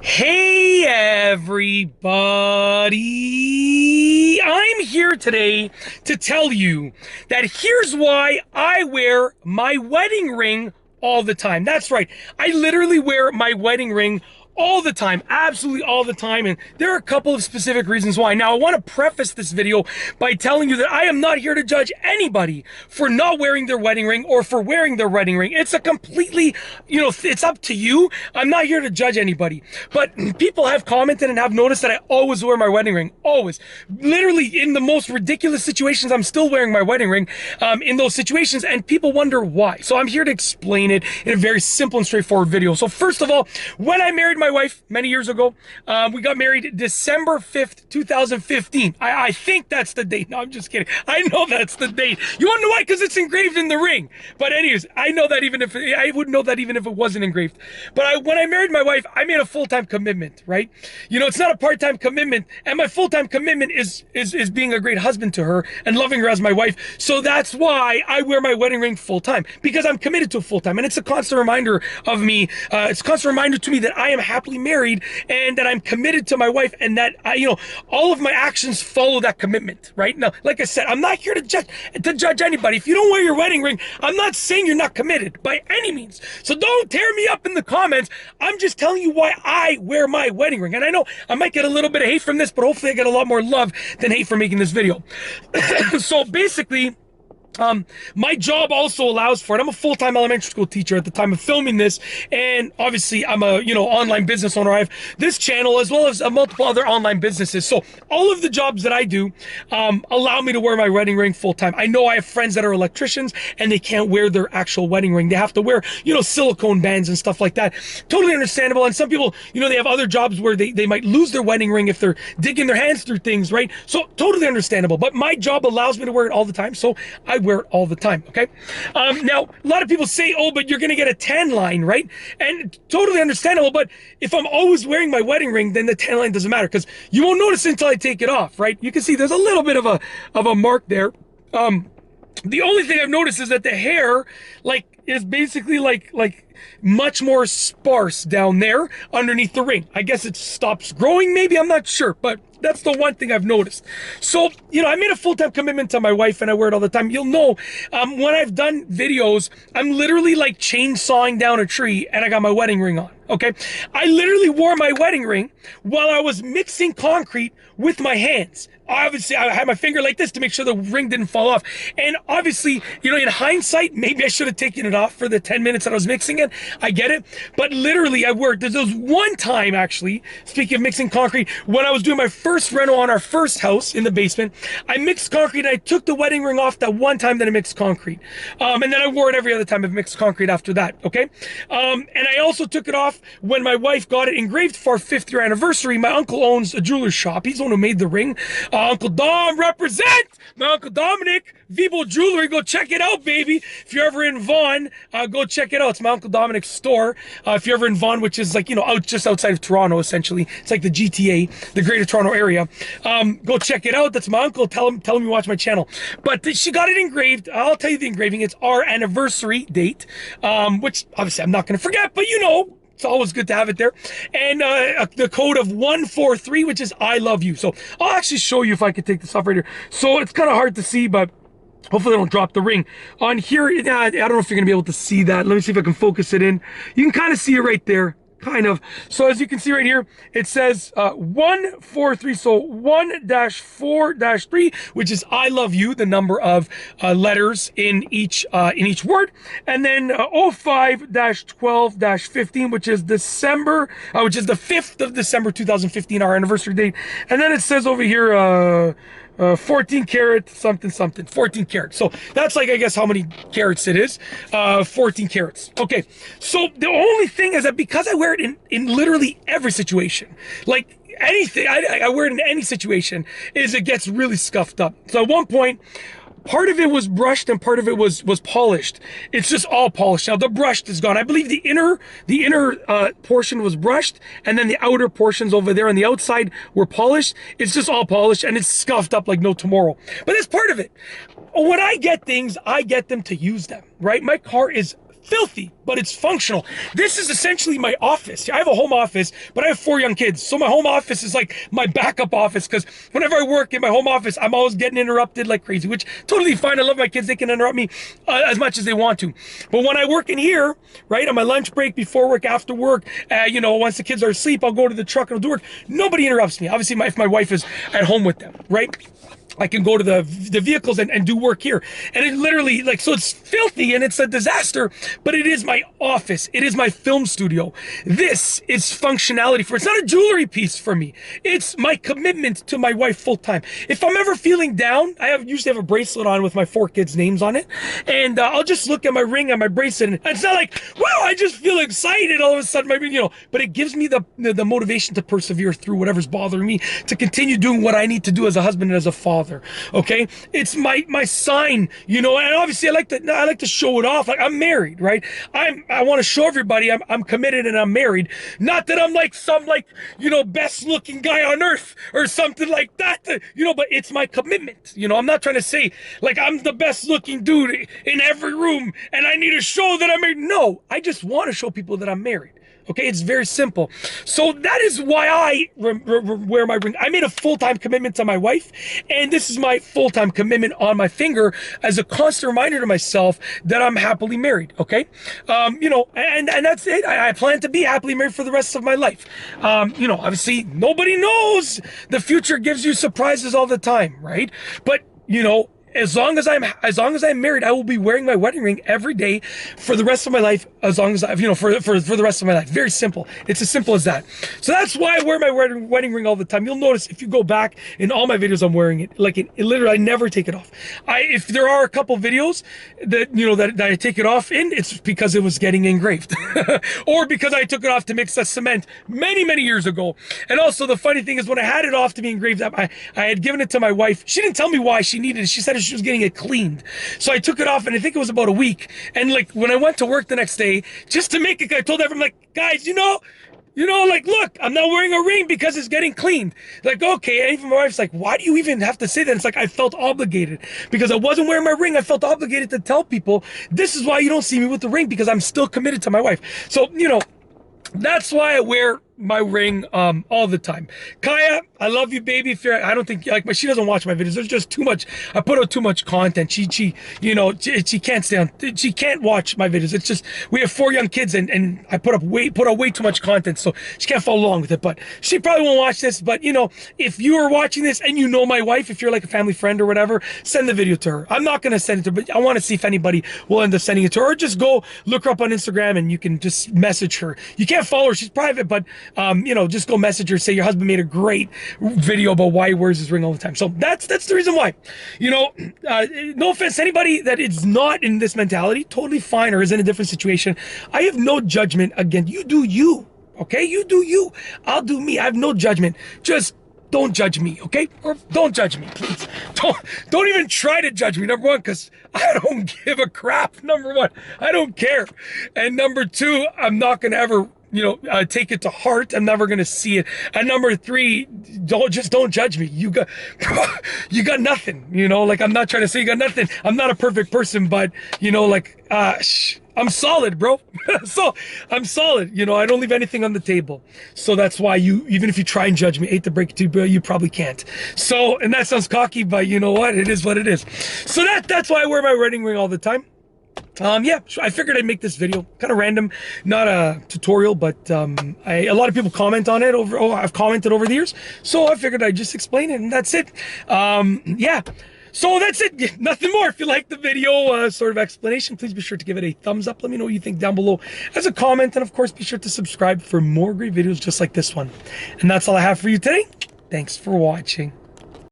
Hey everybody! I'm here today to tell you that here's why I wear my wedding ring all the time. That's right. I literally wear my wedding ring all the time, absolutely all the time, and there are a couple of specific reasons why. Now, I want to preface this video by telling you that I am not here to judge anybody for not wearing their wedding ring or for wearing their wedding ring. It's a completely, it's up to you. I'm not here to judge anybody, but people have commented and have noticed that I always wear my wedding ring, always. Literally, in the most ridiculous situations, I'm still wearing my wedding ring in those situations, and people wonder why. So I'm here to explain it in a very simple and straightforward video. So first of all, when I married my wife many years ago, we got married December 5th, 2015. I think that's the date. No, I'm just kidding. I know that's the date. You want to know why? Because it's engraved in the ring. But anyways, I know that I wouldn't know that even if it wasn't engraved. But when I married my wife, I made a full-time commitment, right? It's not a part-time commitment, and my full-time commitment is being a great husband to her and loving her as my wife. So that's why I wear my wedding ring full-time, because I'm committed to full-time, and it's a constant reminder of me. It's a constant reminder to me that I am happily married and that I'm committed to my wife, and that all of my actions follow that commitment. Right now, like I said, I'm not here to judge anybody. If you don't wear your wedding ring, I'm not saying you're not committed by any means. So don't tear me up in the comments. I'm just telling you why I wear my wedding ring. And I know I might get a little bit of hate from this, but hopefully I get a lot more love than hate for making this video. So basically, my job also allows for it. I'm a full-time elementary school teacher at the time of filming this, and obviously I'm a online business owner. I have this channel as well as multiple other online businesses. So all of the jobs that I do allow me to wear my wedding ring full-time. I know I have friends that are electricians and they can't wear their actual wedding ring. They have to wear silicone bands and stuff like that. Totally understandable. And some people, they have other jobs where they might lose their wedding ring if they're digging their hands through things, right? So totally understandable. But my job allows me to wear it all the time, so I wear it all the time. Okay. Now, a lot of people say, oh, but you're going to get a tan line, right? And totally understandable. But if I'm always wearing my wedding ring, then the tan line doesn't matter, because you won't notice it until I take it off, right? You can see there's a little bit of a mark there. The only thing I've noticed is that the hair is basically much more sparse down there underneath the ring. I guess it stops growing, maybe, I'm not sure, but that's the one thing I've noticed. So, I made a full-time commitment to my wife and I wear it all the time. You'll know when I've done videos, I'm literally like chainsawing down a tree and I got my wedding ring on. Okay, I literally wore my wedding ring while I was mixing concrete with my hands. Obviously, I had my finger like this to make sure the ring didn't fall off. And obviously, in hindsight, maybe I should have taken it off for the 10 minutes that I was mixing it. I get it. But literally, I worked. There was one time, actually, speaking of mixing concrete, when I was doing my first reno on our first house in the basement, I mixed concrete and I took the wedding ring off that one time that I mixed concrete. And then I wore it every other time I've mixed concrete after that, okay? And I also took it off when my wife got it engraved for our 5th year anniversary. My uncle owns a jeweler's shop. He's the one who made the ring. Uncle Dom represent! My Uncle Dominic, Vivo Jewelry, go check it out, baby. If you're ever in Vaughan, go check it out. It's my Uncle Dominic's store. If you're ever in Vaughan, which is just outside of Toronto, essentially. It's like the GTA, the Greater Toronto Area. Go check it out. That's my uncle. Tell him you watch my channel. But she got it engraved. I'll tell you the engraving. It's our anniversary date, which obviously I'm not going to forget, but it's always good to have it there. And the code of 143, which is I love you. So I'll actually show you if I could take this off right here. So it's kind of hard to see, but hopefully I don't drop the ring. On here, I don't know if you're going to be able to see that. Let me see if I can focus it in. You can kind of see it right there. Kind of. So as you can see right here, it says 143. So 1-4-3, which is I love you, the number of letters in each word, and then 05-12-15, which is December, which is the 5th of December 2015, our anniversary date. And then it says over here 14 karat something 14 karat. So that's I guess how many carats it is. 14 carats. Okay, so the only thing is that because I wear it in literally every situation, like anything, I wear it in any situation, is it gets really scuffed up. So at one point, part of it was brushed and part of it was polished. It's just all polished now. The brushed is gone. I believe the inner portion was brushed, and then the outer portions over there on the outside were polished. It's just all polished and it's scuffed up like no tomorrow. But that's part of it. When I get things, I get them to use them, right? My car is filthy, but it's functional. This is essentially my office. I have a home office, but I have 4 young kids. So my home office is like my backup office, because whenever I work in my home office, I'm always getting interrupted like crazy, which totally fine. I love my kids. They can interrupt me as much as they want to. But when I work in here, right, on my lunch break, before work, after work, you know, once the kids are asleep, I'll go to the truck and I'll do work. Nobody interrupts me. Obviously, if my wife is at home with them, right? I can go to the vehicles and do work here. And it literally, like, so it's filthy and it's a disaster, but it is my office. It is my film studio. This is functionality for, it's not a jewelry piece for me. It's my commitment to my wife full time. If I'm ever feeling down, I usually have a bracelet on with my 4 kids' names on it. And I'll just look at my ring and my bracelet, and it's not like, wow, I just feel excited all of a sudden, you know, but it gives me the motivation to persevere through whatever's bothering me, to continue doing what I need to do as a husband and as a father. Okay, it's my sign, you know. And obviously I like to show it off. Like, I'm married, right? I want to show everybody I'm committed and I'm married. Not that I'm like some, like, you know, best looking guy on earth or something like that, you know, but it's my commitment. You know, I'm not trying to say like I'm the best looking dude in every room and I need to show that I'm married. No, I just want to show people that I'm married. Okay, it's very simple. So that is why I wear my ring. I made a full-time commitment to my wife, and this is my full-time commitment on my finger as a constant reminder to myself that I'm happily married. Okay, you know, and that's it. I plan to be happily married for the rest of my life. You know, obviously nobody knows. The future gives you surprises all the time, right? But you know, as long as I'm married, I will be wearing my wedding ring every day for the rest of my life, as long as you know, for the rest of my life. Very simple. It's as simple as that. So that's why I wear my wedding ring all the time. You'll notice if you go back in all my videos, I'm wearing it. Like, it literally, I never take it off. If there are a couple videos that, you know, that I take it off in, it's because it was getting engraved or because I took it off to mix a cement many years ago. And also the funny thing is, when I had it off to be engraved, I had given it to my wife. She didn't tell me why she needed it. She said she was getting it cleaned. So I took it off, and I think it was about a week. And like, when I went to work the next day, just to make it, I told everyone, like, guys, you know, like, look, I'm not wearing a ring because it's getting cleaned. Like, okay. And even my wife's like, why do you even have to say that? It's like, I felt obligated because I wasn't wearing my ring. I felt obligated to tell people, this is why you don't see me with the ring, because I'm still committed to my wife. So, you know, that's why I wear my ring all the time. Kaya, I love you, baby. If you're, I don't think, like, she doesn't watch my videos. There's just too much. I put out too much content. She you know, she can't stay on. She can't watch my videos. It's just, we have 4 young kids, and I put out way too much content, so she can't follow along with it. But she probably won't watch this. But you know, if you are watching this and you know my wife, if you're like a family friend or whatever, send the video to her. I'm not gonna send it to her, but I want to see if anybody will end up sending it to her. Or just go look her up on Instagram, and you can just message her. You can't follow her; she's private, but you know, just go message her, say your husband made a great video about why he wears his ring all the time. So that's the reason why. You know, no offense to anybody that is not in this mentality, totally fine, or is in a different situation. I have no judgment. Again, you do you, okay? You do you. I'll do me. I have no judgment. Just don't judge me, okay? Or don't judge me, please. Don't even try to judge me, number one, because I don't give a crap, number one. I don't care. And number 2, I'm not going to ever, you know, take it to heart. I'm never gonna see it. And number 3, don't judge me. You got nothing. You know, like, I'm not trying to say you got nothing. I'm not a perfect person, but you know, like, I'm solid, bro. So I'm solid. You know, I don't leave anything on the table. So that's why even if you try and judge me, hate to break it to you, bro, you probably can't. So, and that sounds cocky, but you know what? It is what it is. So that's why I wear my wedding ring all the time. Yeah, so I figured I'd make this video kind of random, not a tutorial, but a lot of people comment on it I've commented over the years, so I figured I'd just explain it, and that's it. Yeah, so that's it. Nothing more. If you like the video sort of explanation, please be sure to give it a thumbs up. Let me know what you think down below as a comment, and of course be sure to subscribe for more great videos just like this one. And that's all I have for you today. Thanks for watching.